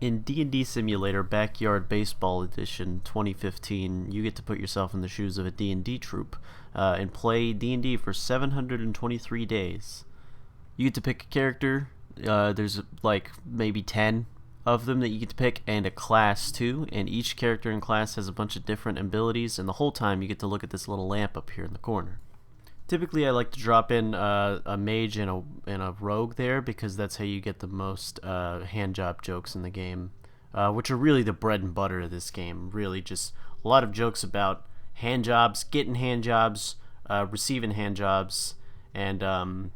In D&D Simulator Backyard Baseball Edition 2015, you get to put yourself in the shoes of a D&D troop and play D&D for 723 days. You get to pick a character. There's like maybe 10 of them that you get to pick, and a class too. And each character in class has a bunch of different abilities, and the whole time you get to look at this little lamp up here in the corner. Typically, I like to drop in a mage and a rogue there because that's how you get the most hand job jokes in the game, which are really the bread and butter of this game. Really, just a lot of jokes about hand jobs, getting hand jobs, receiving hand jobs, and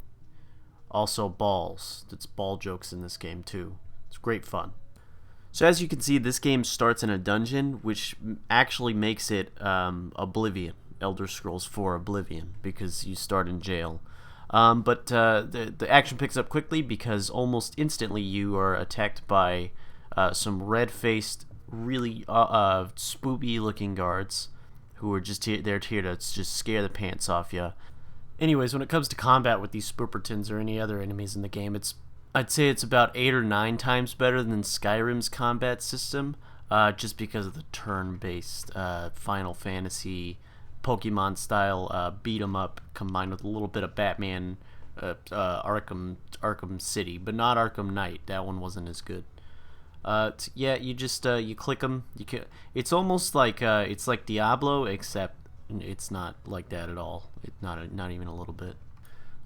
also balls. It's ball jokes in this game too. It's great fun. So as you can see, this game starts in a dungeon, which actually makes it Oblivion. Elder Scrolls 4 Oblivion, because you start in jail. But the action picks up quickly because almost instantly you are attacked by some red-faced, really spoopy-looking guards who are just here to just scare the pants off you. Anyways, when it comes to combat with these Spoopertons or any other enemies in the game, I'd say it's about 8 or 9 times better than Skyrim's combat system, just because of the turn-based Final Fantasy Pokemon style beat 'em up combined with a little bit of Batman Arkham City, but not Arkham Knight. That one wasn't as good. Yeah, you just you click them. It's almost like it's like Diablo, except it's not like that at all. It's not even a little bit.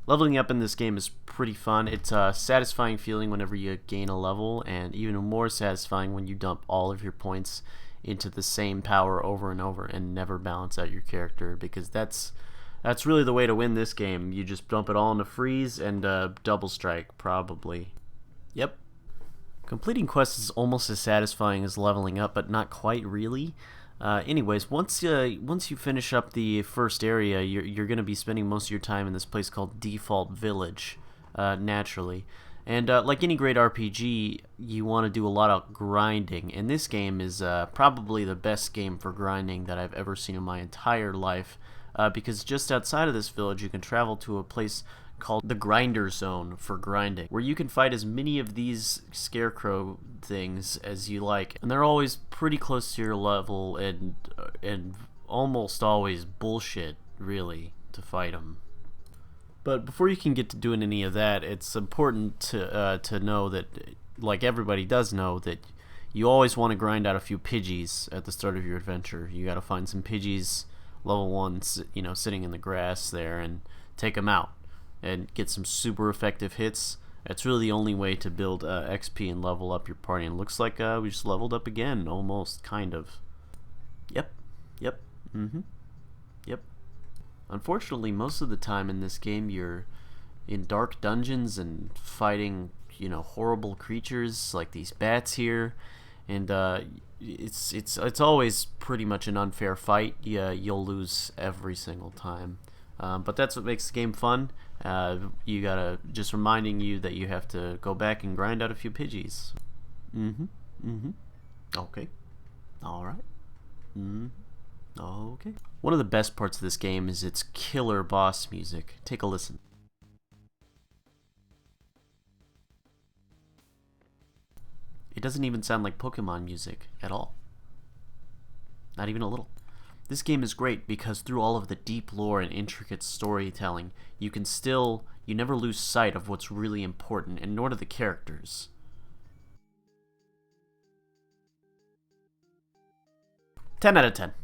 Leveling up in this game is pretty fun. It's a satisfying feeling whenever you gain a level, and even more satisfying when you dump all of your points into the same power over and over and never balance out your character, because that's really the way to win this game. You just dump it all into freeze and double strike, probably. Yep. Completing quests is almost as satisfying as leveling up, but not quite really. Anyways, once you finish up the first area, you're going to be spending most of your time in this place called Default Village, naturally. And like any great RPG, you want to do a lot of grinding. And this game is probably the best game for grinding that I've ever seen in my entire life. Because just outside of this village, you can travel to a place called the Grinder Zone for grinding, where you can fight as many of these scarecrow things as you like. And they're always pretty close to your level and almost always bullshit, really, to fight them. But before you can get to doing any of that, it's important to know that, like everybody does know, that you always want to grind out a few Pidgeys at the start of your adventure. You got to find some Pidgeys, level 1, sitting in the grass there, and take them out and get some super effective hits. That's really the only way to build XP and level up your party. And it looks like we just leveled up again, almost, kind of. Yep, yep, yep. Unfortunately, most of the time in this game, you're in dark dungeons and fighting, horrible creatures like these bats here, and it's always pretty much an unfair fight. Yeah, you'll lose every single time, but that's what makes the game fun. You gotta just reminding you that you have to go back and grind out a few Pidgeys. Okay. All right. Okay. One of the best parts of this game is its killer boss music. Take a listen. It doesn't even sound like Pokemon music at all. Not even a little. This game is great because through all of the deep lore and intricate storytelling, you never lose sight of what's really important, and nor do the characters. 10 out of 10.